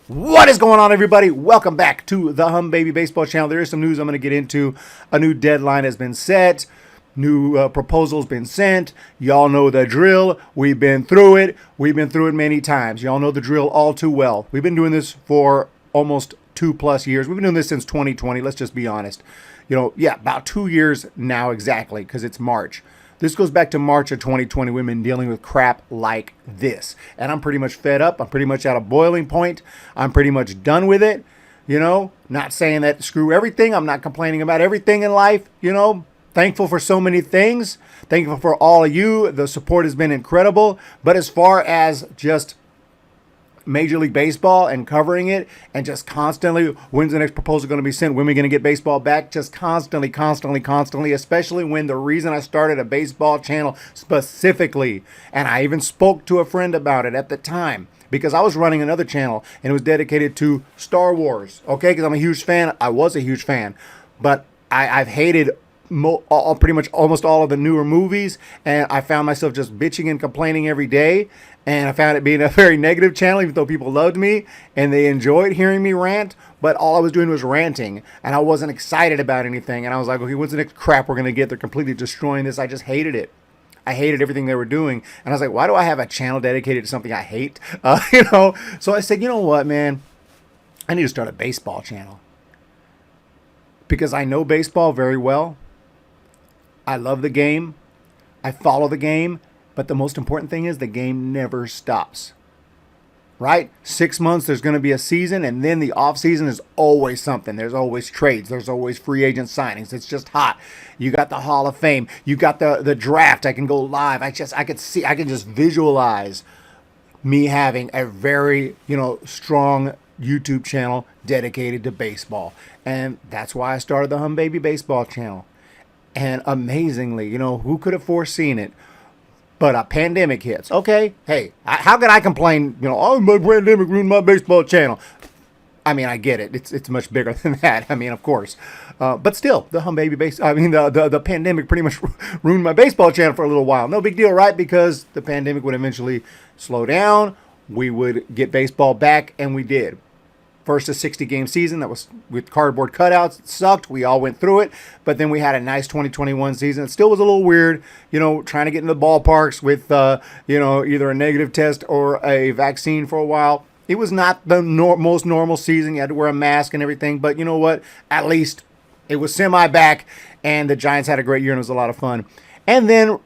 What is going on, everybody? Welcome back to the Baby Baseball channel. There is some news I'm going to get into. A new deadline has been set. New proposals been sent. Y'all know the drill. We've been through it. We've been through it many times. Y'all know the drill all too well. We've been doing this for almost 2+ years. We've been doing this since 2020. Let's just be honest. About 2 years now exactly, because it's March. This goes back to March of 2020. We've been dealing with crap like this. And I'm pretty much fed up. I'm pretty much at a boiling point. I'm pretty much done with it. Not saying that screw everything. I'm not complaining about everything in life. Thankful for so many things. Thankful for all of you. The support has been incredible. But as far as just Major League Baseball and covering it and just constantly, when's the next proposal going to be sent? When are we going to get baseball back? Just constantly, especially when the reason I started a baseball channel specifically, and I even spoke to a friend about it at the time, because I was running another channel and it was dedicated to Star Wars, okay? Because I'm a huge fan. I was a huge fan. But I've hated pretty much almost all of the newer movies, and I found myself just bitching and complaining every day. And I found it being a very negative channel, even though people loved me and they enjoyed hearing me rant. But all I was doing was ranting, and I wasn't excited about anything. And I was like, okay, what's the next crap we're going to get? They're completely destroying this. I just hated it. I hated everything they were doing. And I was like, why do I have a channel dedicated to something I hate? So I said, you know what, man? I need to start a baseball channel. Because I know baseball very well. I love the game. I follow the game. But the most important thing is the game never stops, right? 6 months, there's going to be a season, and then the off season is always something. There's always trades. There's always free agent signings. It's just hot. You got the Hall of Fame. You got the draft. I can go live. I can just visualize me having a very, strong YouTube channel dedicated to baseball. And that's why I started the Baby Baseball channel. And amazingly, who could have foreseen it? But a pandemic hits. Okay, hey, how can I complain? Oh, my pandemic ruined my baseball channel. I mean, I get it. It's much bigger than that. I mean, of course. But still, the pandemic pretty much ruined my baseball channel for a little while. No big deal, right? Because the pandemic would eventually slow down. We would get baseball back, and we did. First a 60-game season that was with cardboard cutouts. It sucked. We all went through it. But then we had a nice 2021 season. It still was a little weird, trying to get into the ballparks with, either a negative test or a vaccine for a while. It was not the most normal season. You had to wear a mask and everything. But you know what? At least it was semi-back, and the Giants had a great year, and it was a lot of fun. And then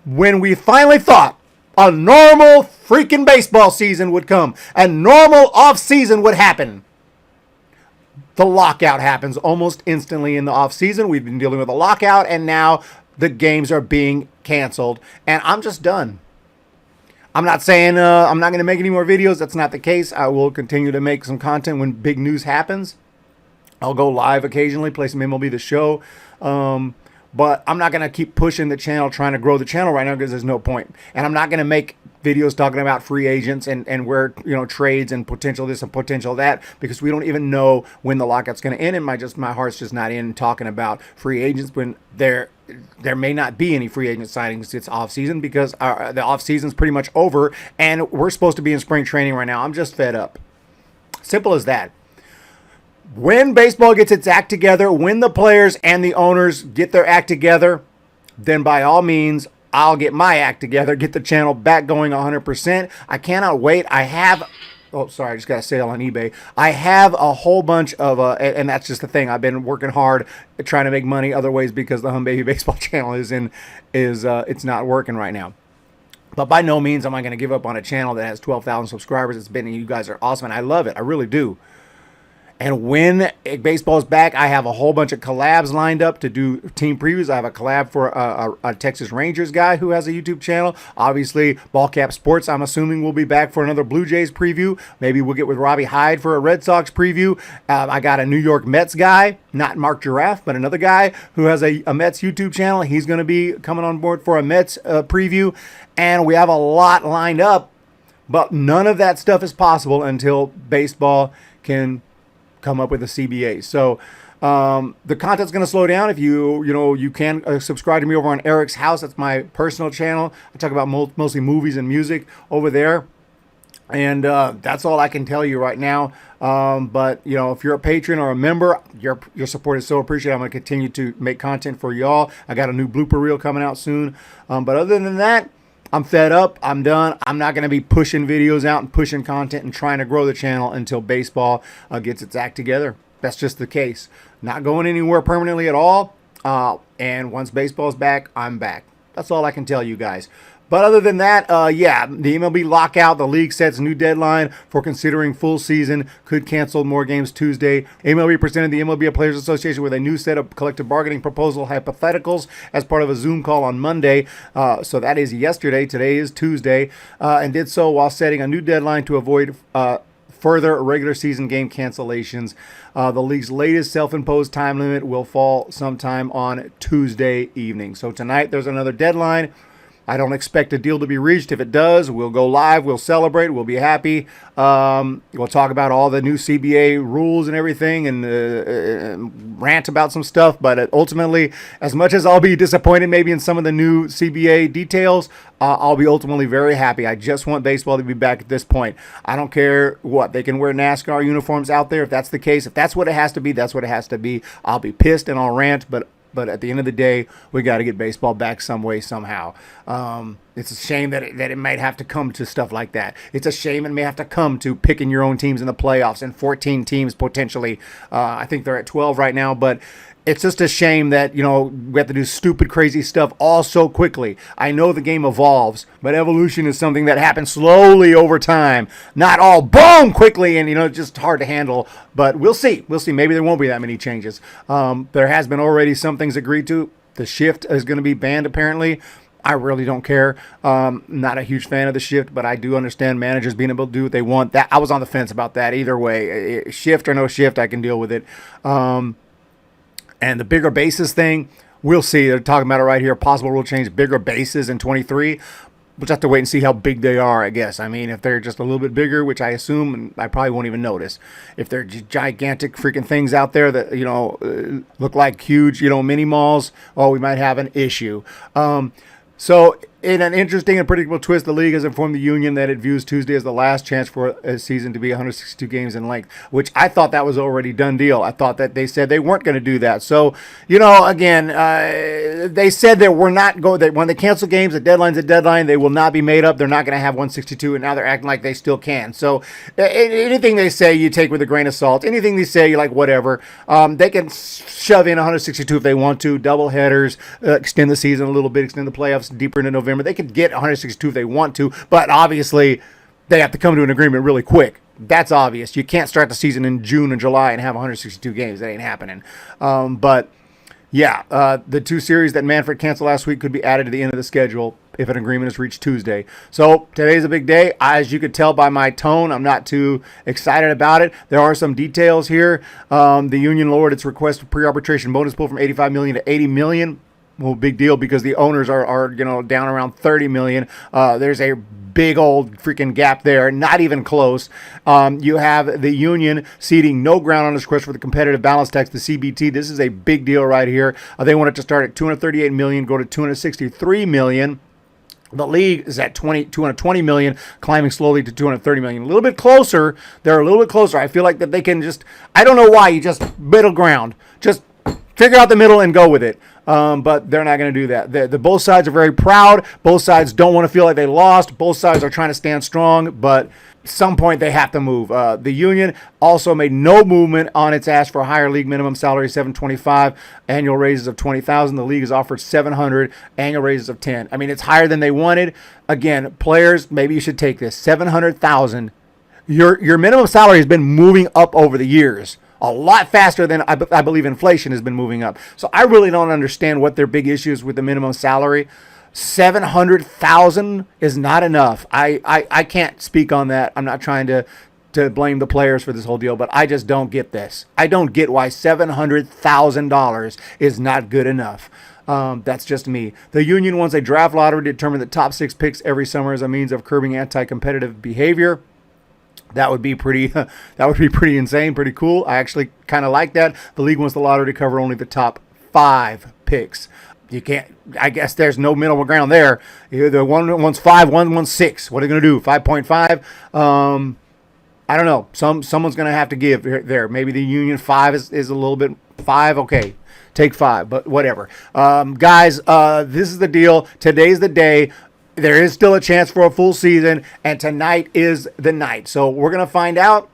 when we finally thought a normal freaking baseball season would come, a normal off season would happen, the lockout happens almost instantly in the off season. We've been dealing with a lockout, and now the games are being canceled, and I'm just done. I'm not saying I'm not going to make any more videos. That's not the case. I will continue to make some content when big news happens. I'll go live occasionally, play some MLB The Show. But I'm not going to keep pushing the channel, trying to grow the channel right now, because there's no point. And I'm not going to make videos talking about free agents and where, trades and potential this and potential that, because we don't even know when the lockout's going to end. And my heart's just not in talking about free agents when there may not be any free agent signings. It's off season, because the off season's pretty much over, and we're supposed to be in spring training right now. I'm just fed up. Simple as that. When baseball gets its act together, when the players and the owners get their act together, then by all means, I'll get my act together, get the channel back going 100%. I cannot wait. I just got to sale on eBay. I have a whole bunch of, and that's just the thing. I've been working hard trying to make money other ways, because the Baby Baseball channel it's not working right now. But by no means am I going to give up on a channel that has 12,000 subscribers. You guys are awesome, and I love it. I really do. And when baseball is back, I have a whole bunch of collabs lined up to do team previews. I have a collab for a Texas Rangers guy who has a YouTube channel. Obviously, Ballcap Sports, I'm assuming, will be back for another Blue Jays preview. Maybe we'll get with Robbie Hyde for a Red Sox preview. I got a New York Mets guy, not Mark Giraffe, but another guy who has a Mets YouTube channel. He's going to be coming on board for a Mets preview. And we have a lot lined up, but none of that stuff is possible until baseball can come up with a CBA. So the content's going to slow down. If you can subscribe to me over on Eric's House. That's my personal channel. I talk about mostly movies and music over there. And that's all I can tell you right now. But if you're a patron or a member, your support is so appreciated. I'm going to continue to make content for y'all. I got a new blooper reel coming out soon. But other than that, I'm fed up. I'm done. I'm not going to be pushing videos out and pushing content and trying to grow the channel until baseball gets its act together. That's just the case. Not going anywhere permanently at all. And once baseball's back, I'm back. That's all I can tell you guys. But other than that, the MLB lockout, the league sets a new deadline for considering full season, could cancel more games Tuesday. MLB presented the MLB Players Association with a new set of collective bargaining proposal hypotheticals as part of a Zoom call on Monday. So that is yesterday. Today is Tuesday. And did so while setting a new deadline to avoid further regular season game cancellations. The league's latest self-imposed time limit will fall sometime on Tuesday evening. So tonight there's another deadline. I don't expect a deal to be reached. If it does, we'll go live. We'll celebrate. We'll be happy. We'll talk about all the new CBA rules and everything and rant about some stuff. But ultimately, as much as I'll be disappointed maybe in some of the new CBA details, I'll be ultimately very happy. I just want baseball to be back at this point. I don't care what. They can wear NASCAR uniforms out there if that's the case. If that's what it has to be, that's what it has to be. I'll be pissed and I'll rant, but at the end of the day, we got to get baseball back some way, somehow. It's a shame that it might have to come to stuff like that. It's a shame it may have to come to picking your own teams in the playoffs and 14 teams potentially. I think they're at 12 right now, but it's just a shame that, we have to do stupid, crazy stuff all so quickly. I know the game evolves, but evolution is something that happens slowly over time, not all boom quickly and, just hard to handle. But we'll see. We'll see. Maybe there won't be that many changes. There has been already some things agreed to. The shift is going to be banned, apparently. I really don't care. Not a huge fan of the shift, but I do understand managers being able to do what they want. That I was on the fence about that either way. Shift or no shift, I can deal with it. And the bigger bases thing, we'll see. They're talking about it right here. Possible rule change, bigger bases in 23. We'll just have to wait and see how big they are, I guess. I mean, if they're just a little bit bigger, which I assume, and I probably won't even notice. If they're gigantic freaking things out there that, look like huge, mini malls, we might have an issue. So in an interesting and predictable twist, the league has informed the union that it views Tuesday as the last chance for a season to be 162 games in length, which I thought that was already done deal. I thought that they said they weren't going to do that. So, again, they said that we're not going, that when they cancel games, the deadline's a deadline. They will not be made up. They're not going to have 162, and now they're acting like they still can. So anything they say, you take with a grain of salt. Anything they say, you like whatever. They can shove in 162 if they want to, double headers, extend the season a little bit, extend the playoffs deeper into November. They could get 162 if they want to, but obviously they have to come to an agreement really quick. That's obvious. You can't start the season in June and July and have 162 games. That ain't happening. The two series that Manfred canceled last week could be added to the end of the schedule if an agreement is reached Tuesday. So today's a big day. As you could tell by my tone, I'm not too excited about it. There are some details here. The union lowered its request for pre-arbitration bonus pool from $85 million to $80 million. Well, big deal because the owners are down around $30 million. There's a big old freaking gap there, not even close. You have the union ceding no ground on its request for the competitive balance tax, the CBT. This is a big deal right here. They want it to start at $238 million, go to $263 million. The league is at $220 million, climbing slowly to $230 million. A little bit closer. They're a little bit closer. I feel like that they can just, I don't know why, you just middle ground. Just figure out the middle and go with it. But they're not going to do that. The both sides are very proud. Both sides don't want to feel like they lost. Both sides are trying to stand strong, but at some point they have to move. The union also made no movement on its ask for a higher league minimum salary, $725, annual raises of $20,000. The league has offered $700, annual raises of $10. I mean, it's higher than they wanted. Again, players, maybe you should take this. $700,000. Your minimum salary has been moving up over the years. A lot faster than I believe inflation has been moving up. So I really don't understand what their big issue is with the minimum salary. $700,000 is not enough. I can't speak on that. I'm not trying to blame the players for this whole deal, but I just don't get this. I don't get why $700,000 is not good enough. That's just me. The union wants a draft lottery to determine the top 6 picks every summer as a means of curbing anti-competitive behavior. That would be pretty. That would be pretty insane, pretty cool. I actually kind of like that. The league wants the lottery to cover only the top 5 picks. You can't. I guess there's no middle ground there. Either one's 5, one's 6. What are they going to do? 5.5. I don't know. Someone's going to have to give there. Maybe the union 5 is a little bit 5. Okay, take 5, but whatever. Guys, this is the deal. Today's the day. There is still a chance for a full season, and tonight is the night. So we're going to find out.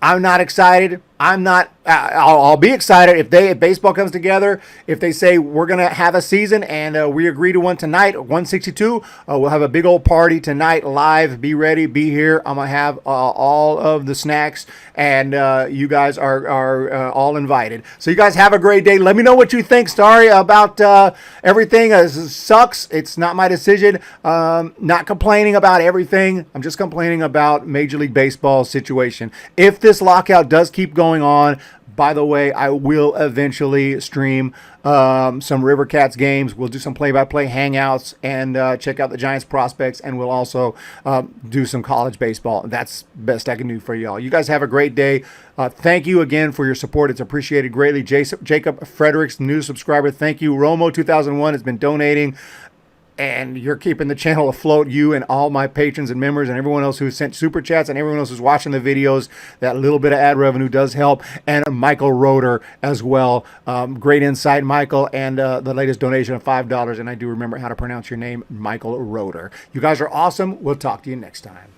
I'm not excited. I'll be excited if baseball comes together. If they say we're gonna have a season and we agree to one tonight, 162, we'll have a big old party tonight live. Be ready, be here. I'm gonna have all of the snacks, and you guys are all invited. So you guys have a great day. Let me know what you think. Sorry about everything. It sucks. It's not my decision. Not complaining about everything. I'm just complaining about Major League Baseball situation. If this lockout does keep going on, by the way, I will eventually stream some River Cats games. We'll do some play-by-play hangouts and check out the Giants prospects, and we'll also do some college baseball. That's best I can do for y'all. You guys have a great day. Thank you again for your support. It's appreciated greatly. Jacob Fredericks, new subscriber. Thank you. Romo 2001 has been donating, and you're keeping the channel afloat, you and all my patrons and members and everyone else who sent super chats and everyone else who's watching the videos. That little bit of ad revenue does help. And Michael Roeder as well. Great insight, Michael. And the latest donation of $5. And I do remember how to pronounce your name, Michael Roeder. You guys are awesome. We'll talk to you next time.